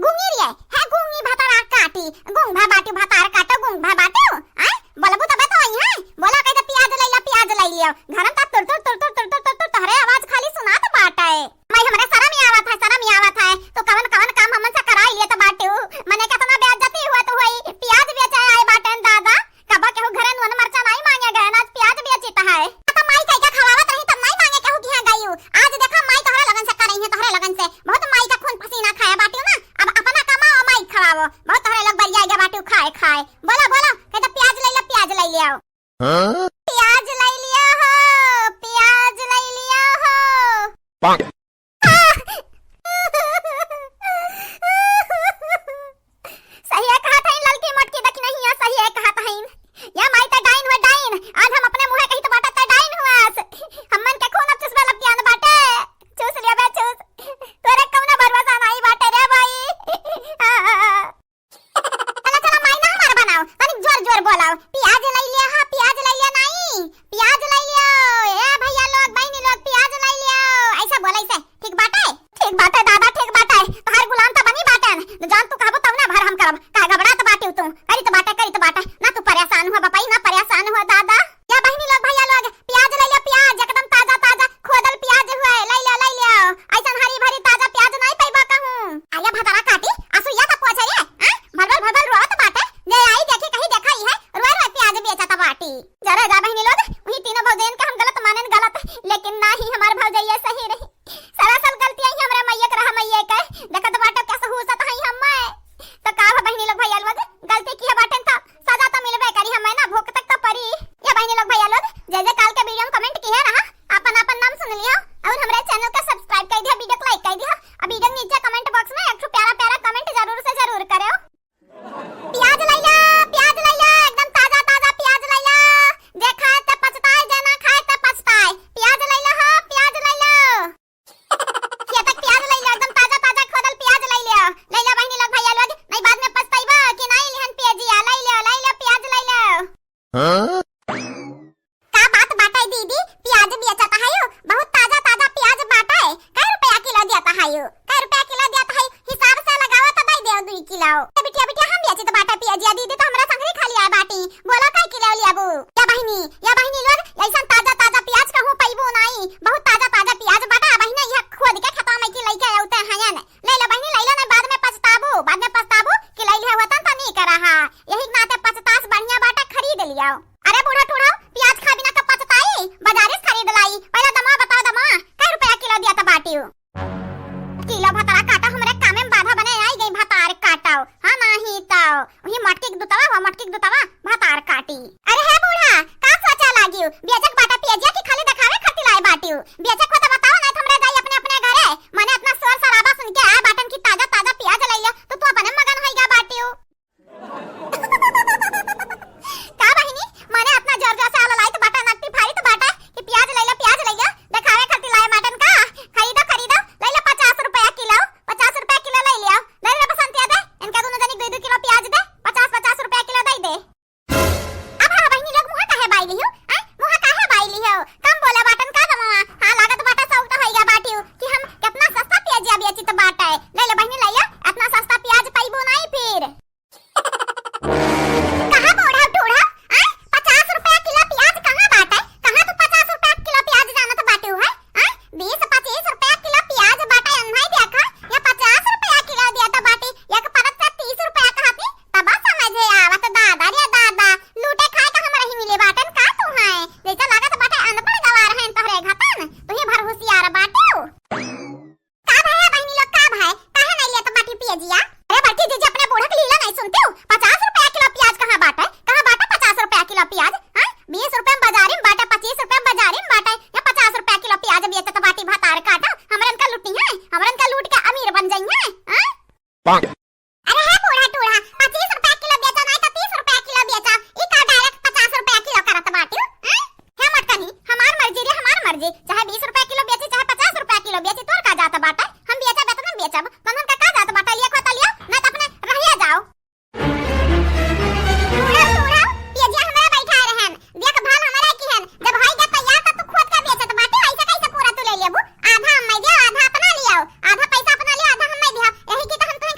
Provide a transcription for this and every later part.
गुंगी रे है गुंगी भातार काटी गुंग भा बाटी भातार काटो गुंग भा बाटो आ बोलबू तबे तो आई है बोला कह प्याज लई लियो घरम ता तुर तुर तुर तुर तुर तुर तुर तहरे आवाज खाली सुनात बाटा है मैं हमरे शरम ही आवत है तो कवन कवन काम हमन से कराई लिए तो बाटू मने कितना बेइज्जती हुआ तो होई प्याज बेचे आए बाटन दादा कबा केहू घरे नुन मरचा नहीं मांगे गए ना प्याज बेचता है तो माई कह के खवावत रही तब नहीं मांगे केहू किहां गईऊ आज देखा माई तोहरे लगन से करई है तोहरे लगन से बहुत माई का खून पसीना खाया बाटू ना अब अपना कमाओ माई खवावो बहुत तोहरे लग बढ़ जाएगा बाटू खाए बोला कहता प्याज लई लियो हां प्याज लई लियो हो सही है कहा था इन लड़की मटकी देखी नहीं है सही है कहा था इन या माई ता डाइन हुआ डाइन आज हम अपने मुंह कही तो बाटा ता डाइन हुआ हमन के खून अब चुसबे लग पियान बाटे चूस लिया बे चूस तोरे कौना भरोसा नहीं बाटे रे भाई चला माई ना हमार बनाओ तनिक जोर बोलाओ प्याज लई लिया हां प्याज लई लिया नहीं प्याज लई लियो ए भैया लोग बहनी लोग प्याज लई लियो ऐसा बोलै से ठीक बाटे दादा ठीक बाटे तोहार गुलाम त बनी बाटन जान तू कहबो तब ना भर हम करब का घबरा त बाटे तू करी त बाटे ना तू परेशान हो बपाई ना परेशान हो दादा या बहनी लोग भैया लोग प्याज ले लियो प्याज एकदम ताजा खोदल प्याज हुआ है ले लियो ऐसन हरी भरी ताजा प्याज नहीं पैबा कहूं आया भतारा काटी आसु या त पोछे रे भलभल रोत बाटे ले आई देखी कहीं देखाई है रोए प्याज बेचता बाटी जरा जा बहनी लोग वही तीनों भौजाइन का हम गलत मानन गलत लेकिन ना ही हमार भौजैया सही रही सरासल गलती है हमरे मैया के रहा मैया के देखत बाटे कैसे हुसत हई हम तो का बहनी लोग भैया लोग गलती की है बाटन तो सजा तो मिलबे करी हम ना भूख तक तो परी ये बहनी लोग भैया लोग जैसे काल के वीडियो में कमेंट की है रहा अपन नाम सुन लियो और हमरे चैनल को सब्सक्राइब कर दिया वीडियो को लाइक कर दिया अब वीडियो नीचे कमेंट बॉक्स में एक प्यारा कमेंट जरूर से जरूर करो प्याज लई लो एकदम ताजा प्याज लई लो देखा त पछताए देना खाए त पछताए प्याज लई लो प्याज लई लो ये तक प्याज लई लो एकदम ताजा खोदल प्याज लई लो बहनी लोग भैया लोग नहीं बाद में पछताइबा कि नहीं लिहन प्याजिया लई लो प्याज लई लो हां का बात बाटे दीदी प्याज बेचता है बहुत ताजा प्याज बाटे कै रुपया किलो देता है हिसाब से लगाओ तो दे दे 2 किलो बिटिया हम बेचे तो बाटा प्याजिया दीदी तो हमरा संगरी खा लिया बाटी बोलो कै किलो लियाबू या बहनी लोग ऐसा ताजा प्याज कहूं पैबो नहीं बहुत ताजा प्याज बाटा बहनी यह खोद के खतवा में की लइके आउते हयन ले लो बहनी ले लो नहीं बाद में पछताबू कि लई लिया वतन तो नहीं करहा यही नाते पछतास बढ़िया बाटा खरीद लियो अरे बूढ़ा टूढ़ा प्याज खा बिना का पछताई बाजार से खरीद लाई पहले दमा बताओ कै रुपया किलो दिया था बाटी किलो भतारा काटा हमरे कामे में बाधा बने आई गई भतार काटाओ हां नहीं तो वही मटकी दुतवा भतार काटी अरे है बूढ़ा का सोचा लागियो बेचक बाटा पियजिया की खाली दिखावे खातिर लाए बाटियो बेचक को तो बताओ ना हमरे जाई अपने घरे माने अपना शोर शराबा सुन के आ बाटन की ताजा प्याज लई लियो तो तू अपने मगन होई गा बाटियो का बहिनी माने अपना जोर से आला लाई तो बाटा नकटी फाड़ी तो बाटा कि प्याज लई लियो दिखावे खातिर लाए बाटन का खरीदो लई लो 50 रुपया किलो लई लियो ले रे बसंतिया दे इनका दोनों जनी 2 किलो प्याज दे 50 रुपया किलो दे दे अब हां बहिनी लोग मुहा काहे बाई लियो कम बोले बाटन का दमा हां लागत बाटा सौता होइगा बाटियो कि हम कितना सस्ता प्याजिया बेची तो बाटा है ले लो बहिनी लइया इतना सस्ता प्याज पाइबो नहीं फिर कहां बोढ़ा टूढ़ा 50 रुपया किलो प्याज कहां बाटा कहां तू 50 रुपया किलो प्याज जानत बाटियो है 20-25 रुपया किलो प्याज बाटा नहीं देखा या 50 रुपया किलो दिया तो बाटी एक परत से 30 रुपया कहती तब समझे आवत दादा रे दादा लूटे खाए का हमरा ही मिले बाटन का तू है जैसा लागत बाटे अनपढ़ गवार है तोहरे घतन तू ही भर होशियार बाटो का भाई बहनी लोग का भाई काहे नहीं लिया तो बाटी पियजिया अरे बाटी जी अपने बूढ़ा के लीला नहीं सुनते हो 50 रुपया किलो प्याज कहां बाटा 50 रुपया किलो प्याज हां 20 रुपया में बाजारी में बाटा 25 रुपया में बाजारी में बाटा या 50 रुपया किलो प्याज बेचत तो बाटी भतार काटा हमरन का लूटी है हमरन का लूट के अमीर बन जाई है हां अरे है बूढ़ा टूढ़ा 25 रुपया किलो बेचा नहीं तो 30 रुपया किलो बेचा ई का डायरेक्ट 50 रुपया किलो करत बाटी है मटकनी हमार मर्जी चाहे 20 रुपया किलो बेची चाहे 50 रुपया किलो बेची तोर का जात बाटा हम बेचा बेतन बेचब तनन का जात बाटा लिया खोता लियो ना तो अपने रहिया जाओ टूढ़ा पियजिया हमरा बैठा रहन देख भाल हमरा की हन जब होई गा तैयार त तू खोद के बेचत बाटी ऐसा कैसे पूरा तू ले लेबू आधा हम मैं दियो आधा अपना लियो आधा पैसा अपना लियो आधा हम मैं दियो यही की त हम तुहे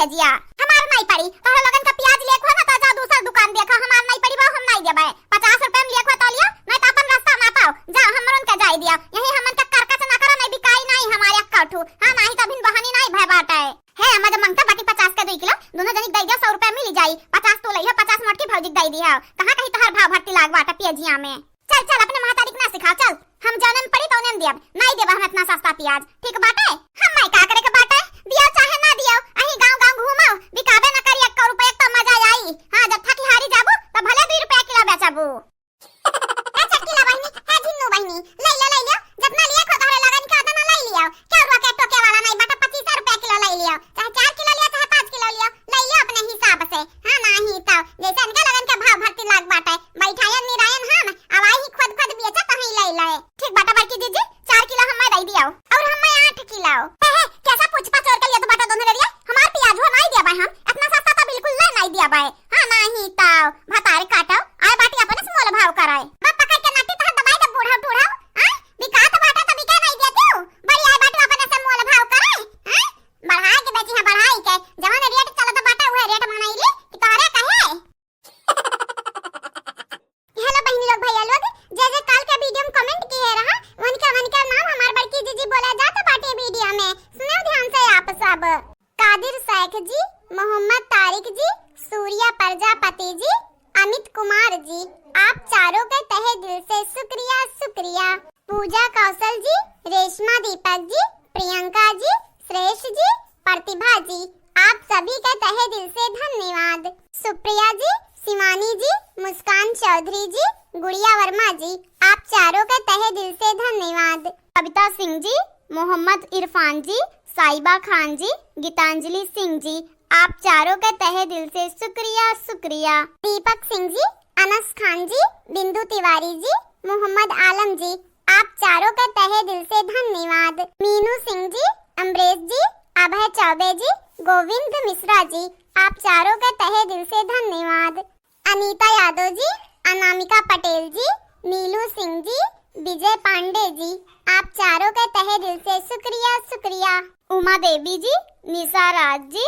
पियजिया हमार नहीं पड़ी तोहरा लगन का प्याज लेखो ना तो जा दूसर दुकान देखो हमार नहीं पड़ी बा हम नहीं देबे 50 रुपए में लेखो तो लियो नहीं तो अपन रास्ता ना पाओ जा हमरन का जाई दिया यही हमन का करकच ना करो नहीं बिकाई नहीं हमारे अक्काठू हां नहीं तो बिन बहानी नहीं भय बाटा है हम जब मंगता बाटी 50 का 2 किलो दोनों जनी दई दिया 100 रुपए मिल जाई 50 तो लइहो 50 नोट की भौजी दई दिया कहां कहीं तोहर भाव भट्टी लाग बाटा पियजिया में चल चल अपने महतारी ना सिखा चल हम जानन पड़ी तो नेम दिया नहीं देबा हम इतना सस्ता प्याज ठीक बाटे हम नहीं का करे के बाटे दियो चाहे ना दियो अही गांव-गांव घुमाओ बिकाबे ना करी 1 रुपए तो मजा आई हां जब थकी हारी जाबू तो भले 2 रुपए किलो बेचबू ए चटकीला बहिनी है झिन्नू बहिनी ले ले जितना लिया खो तोहरे लगन के आधा ना ले लियो क्या रुआ के टोके वाला नहीं बाटा 25 रुपए किलो ले लियो चाहे 4 किलो लियो चाहे 5 किलो लियो ले लियो अपने हिसाब से हां नहीं तो जैसे इनके लगन के भाव भर्ती लाग बाटे बैठायन निरायन हम अब आई ही खुद बेचा तो ही ले ठीक बाटा बड़की दीदी 4 किलो हम दे दियो और हम 8 किलो है कैसा पूछपा चोर के लिए तो बाटा दोनों ले लिया हमार प्याज हो नहीं दिया भाई हम इतना सस्ता तो बिल्कुल नहीं दिया भाई हां नहीं तो भतारे काटो आए बाटी अपन से मोल भाव कराए बाप पकड़ के नाटी तो दबाई दे बूढ़ा टूढ़ा हां बिका तो बाटा तो बिका नहीं देती हूं बड़ी आए बाटी अपन से मोल भाव कराए हां बढ़ा के बेची है बढ़ाई के जवान रेट चला तो बाटा हुए रेट बनाई ली कि तोरे कहे हेलो बहनी लोग भैया लोग जैसे काल का वीडियो में कमेंट किए रहा उनका नाम हमार बड़की जीजी बोला जाता बाटे वीडियो में सुनो ध्यान से आप सब कादिर शेख जी मोहम्मद तारिक जी सूर्या प्रजापति जी अमित कुमार जी आप चारों के तहे दिल से शुक्रिया पूजा कौशल जी रेशमा दीपक जी प्रियंका जी श्रेष्ठ जी प्रतिभा जी आप सभी के तहे दिल से धन्यवाद सुप्रिया जी शिवानी जी मुस्कान चौधरी जी गुड़िया वर्मा जी आप चारों के तहे दिल से धन्यवाद कविता सिंह जी मोहम्मद इरफान जी साइबा खान जी गीतांजलि सिंह जी आप चारों के तहे दिल से शुक्रिया दीपक सिंह जी अनस खान जी बिंदु तिवारी जी मोहम्मद आलम जी आप चारों के तहे दिल से धन्यवाद मीनू सिंह जी अमरेश जी अभय चौबे जी गोविंद मिश्रा जी आप चारों के तहे दिल से धन्यवाद अनीता यादव जी अनामिका पटेल जी नीलू सिंह जी विजय पांडे जी आप चारों के तहे दिल से शुक्रिया उमा देवी जी निशा राज जी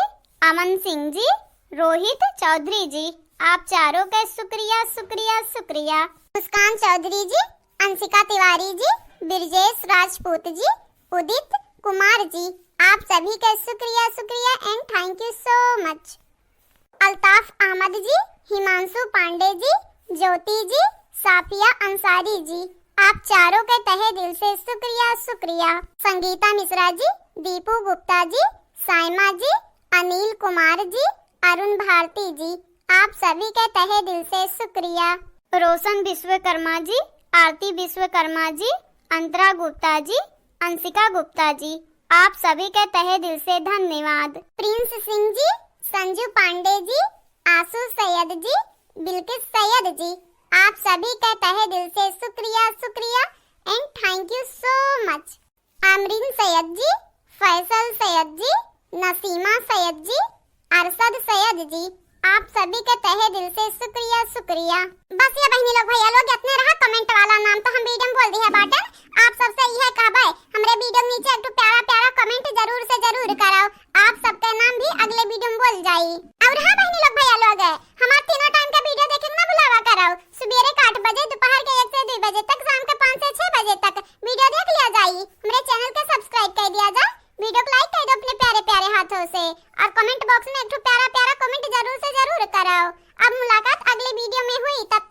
अमन सिंह जी रोहित चौधरी जी आप चारों के शुक्रिया मुस्कान चौधरी जी अंशिका तिवारी जी ब्रजेश राजपूत जी उदित कुमार जी आप सभी के शुक्रिया and thank you so much Altaf Ahmed ji Himanshu Pandey ji Jyoti ji Safiya Ansari ji आप चारों के तहे दिल से शुक्रिया संगीता मिश्रा जी दीपू गुप्ता जी साइमा जी अनिल कुमार जी अरुण भारती जी आप सभी के तहे दिल से शुक्रिया रोशन विश्वकर्मा जी आरती विश्वकर्मा जी अंतरा गुप्ता जी अंशिका गुप्ता जी आप सभी के तहे दिल से धन्यवाद प्रिंस सिंह जी संजू पांडे जी आशु सैयद जी बिल्किस सैयद जी आप सभी के तहे दिल से शुक्रिया and thank you so much Amreen Syed ji Faisal Syed ji Naseema Syed ji Arshad Syed ji आप सभी के तहे दिल से शुक्रिया बस ये बहनी लोग भैया लोग इतने रहा कमेंट वाला नाम तो हम वीडियो में बोल दिया बाटे आप सबसे यह कहबे हमरे वीडियो में नीचे एक प्यारा कमेंट जरूर से जरूर कराओ आप सबका नाम भी अगले वीडियो में बोल जाई और हां बहनी लोग भैया लोग हमार तीनों टाइम का वीडियो देखे ना बुलावा कराओ सुबह के 8 बजे दोपहर के 1 से 2 बजे तक शाम के 5 से 6 बजे तक वीडियो देख लिया जाई हमरे चैनल को सब्सक्राइब कर दिया जा वीडियो को लाइक कर दो अपने प्यारे हाथों से और कमेंट बॉक्स में एक प्यारा कमेंट जरूर से जरूर कराओ अब मुलाकात अगले वीडियो में हुई तब